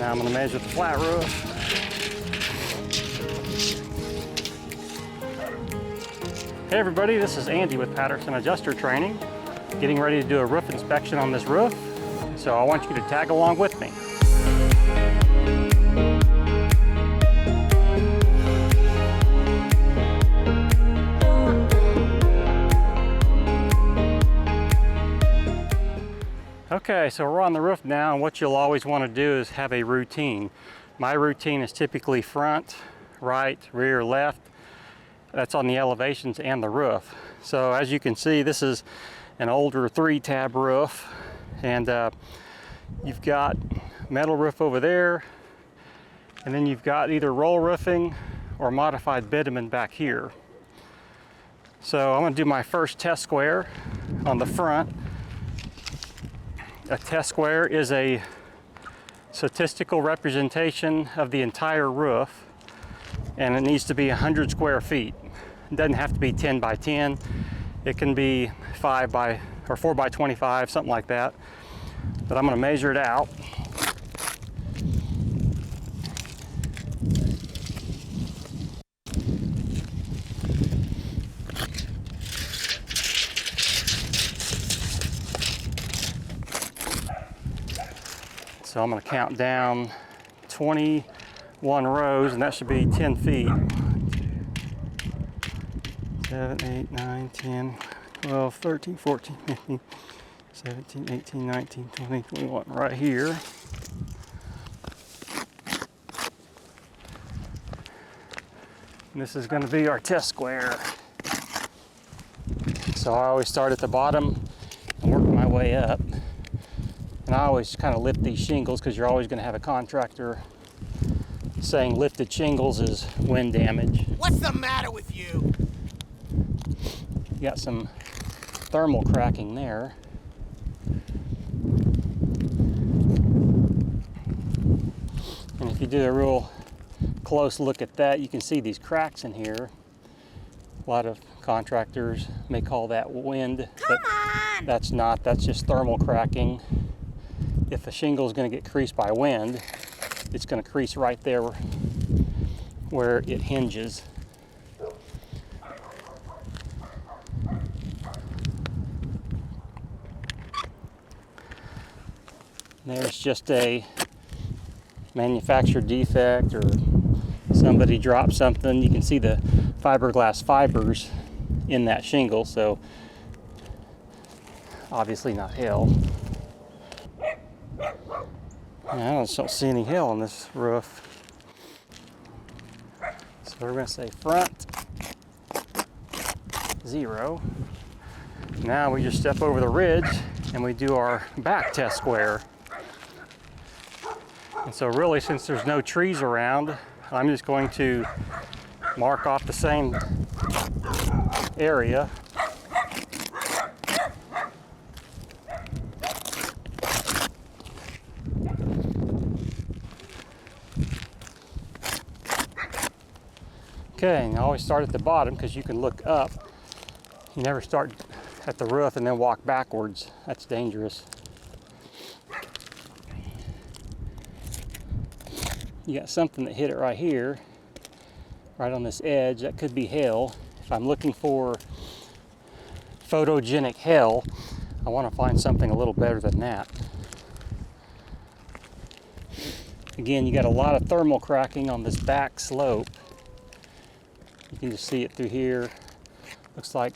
Now I'm going to measure the flat roof. Hey everybody, this is Andy with Patterson Adjuster Training, getting ready to do a roof inspection on this roof. So I want you to tag along with me. Okay, so we're on the roof now, and what you'll always want to do is have a routine. My routine is typically front, right, rear, left. That's on the elevations and the roof. So as you can see, this is an older 3-tab roof, and you've got metal roof over there, and then you've got either roll roofing or modified bitumen back here. So I'm going to do my first test square on the front. A test square is a statistical representation of the entire roof, and it needs to be 100 square feet. It doesn't have to be 10 by 10. It can be 5 by or 4 by 25, something like that. But I'm going to measure it out. So I'm going to count down 21 rows, and that should be 10 feet. 7, 8, 9, 10, 12, 13, 14, 15, 17, 18, 19, 20, 21, right here. And this is going to be our test square. So I always start at the bottom and work my way up. And I always kind of lift these shingles because you're always going to have a contractor saying lifted shingles is wind damage. What's the matter with you? You got some thermal cracking there. And if you do a real close look at that, you can see these cracks in here. A lot of contractors may call that wind, but that's not. That's just thermal cracking. If a shingle is going to get creased by wind, it's going to crease right there where it hinges. There's just a manufacturer defect, or somebody dropped something. You can see the fiberglass fibers in that shingle, so obviously not hail. I just don't see any hail on this roof. So we're going to say front, 0. Now we just step over the ridge and we do our back test square. And so really, since there's no trees around, I'm just going to mark off the same area. Okay, and I always start at the bottom because you can look up. You never start at the roof and then walk backwards. That's dangerous. You got something that hit it right here, right on this edge. That could be hail. If I'm looking for photogenic hail, I want to find something a little better than that. Again, you got a lot of thermal cracking on this back slope. You can just see it through here. Looks like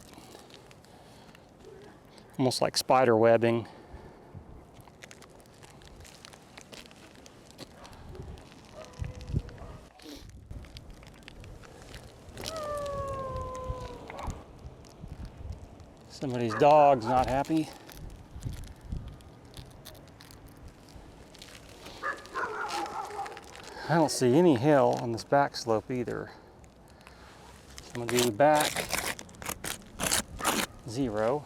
almost like spider webbing. Somebody's dog's not happy. I don't see any hail on this back slope either. I'm going to do back, 0.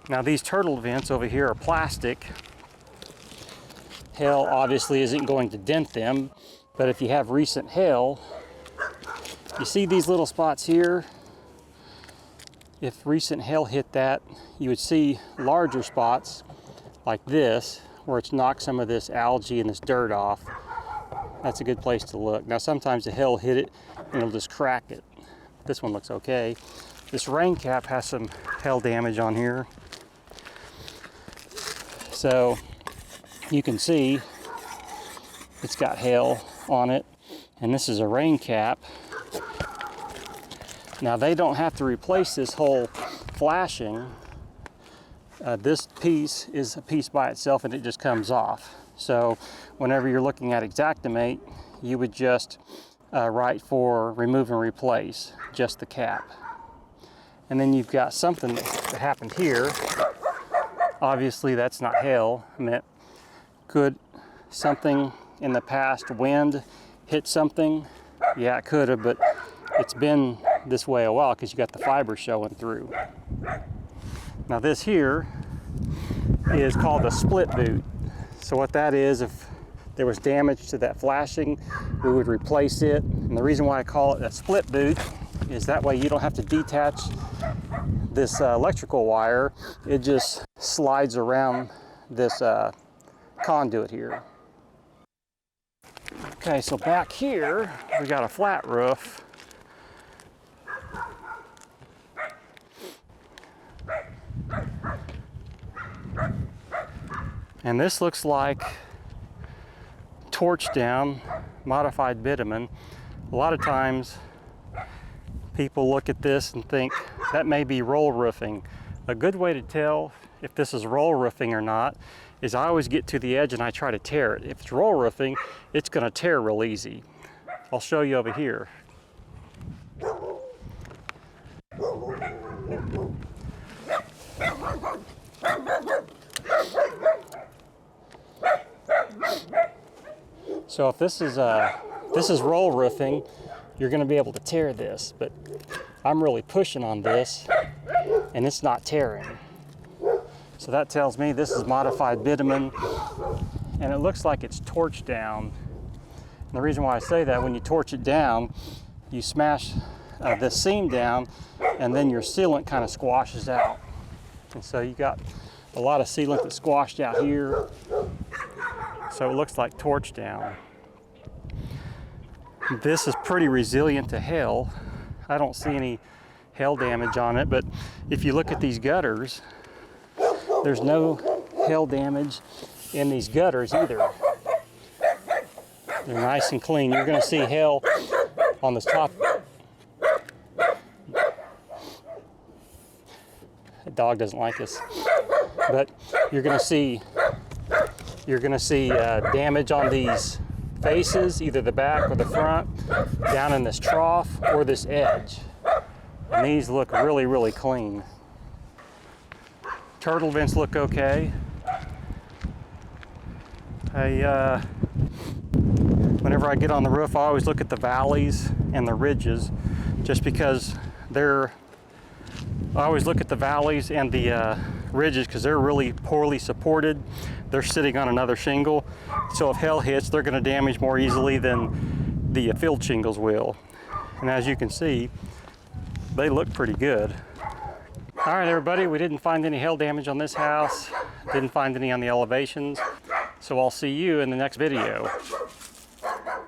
Now these turtle vents over here are plastic. Hail obviously isn't going to dent them, but if you have recent hail, you see these little spots here? If recent hail hit that, you would see larger spots like this, where it's knocked some of this algae and this dirt off, that's a good place to look. Now sometimes the hail hit it and it'll just crack it. This one looks okay. This rain cap has some hail damage on here. So you can see it's got hail on it, and this is a rain cap. Now they don't have to replace this whole flashing. This piece is a piece by itself and it just comes off. So whenever you're looking at Xactimate, you would just write for remove and replace, just the cap. And then you've got something that happened here. Obviously that's not hail. I mean, could something in the past, wind hit something? Yeah, it could have, but it's been this way a while because you got the fiber showing through. Now this here is called a split boot. So what that is, if there was damage to that flashing, we would replace it. And the reason why I call it a split boot is that way you don't have to detach this electrical wire. It just slides around this conduit here. Okay, so back here, we got a flat roof. And this looks like torch down, modified bitumen. A lot of times people look at this and think that may be roll roofing. A good way to tell if this is roll roofing or not is I always get to the edge and I try to tear it. If it's roll roofing, it's gonna tear real easy. I'll show you over here. So if this is roll roofing, you're going to be able to tear this, but I'm really pushing on this and it's not tearing. So that tells me this is modified bitumen, and it looks like it's torched down. And the reason why I say that, when you torch it down, you smash this seam down and then your sealant kind of squashes out. And so you got a lot of sealant that's squashed out here. So it looks like torch down. This is pretty resilient to hail. I don't see any hail damage on it, but if you look at these gutters, there's no hail damage in these gutters either. They're nice and clean. You're going to see hail on this top. The dog doesn't like this, but you're going to see damage on these faces, either the back or the front, down in this trough or this edge. And these look really, really clean. Turtle vents look okay. Whenever I get on the roof, I always look at the valleys and the ridges, just because I always look at the valleys and the ridges because they're really poorly supported. They're sitting on another shingle. So if hail hits, they're going to damage more easily than the field shingles will. And as you can see, they look pretty good. All right, everybody, we didn't find any hail damage on this house. Didn't find any on the elevations. So I'll see you in the next video.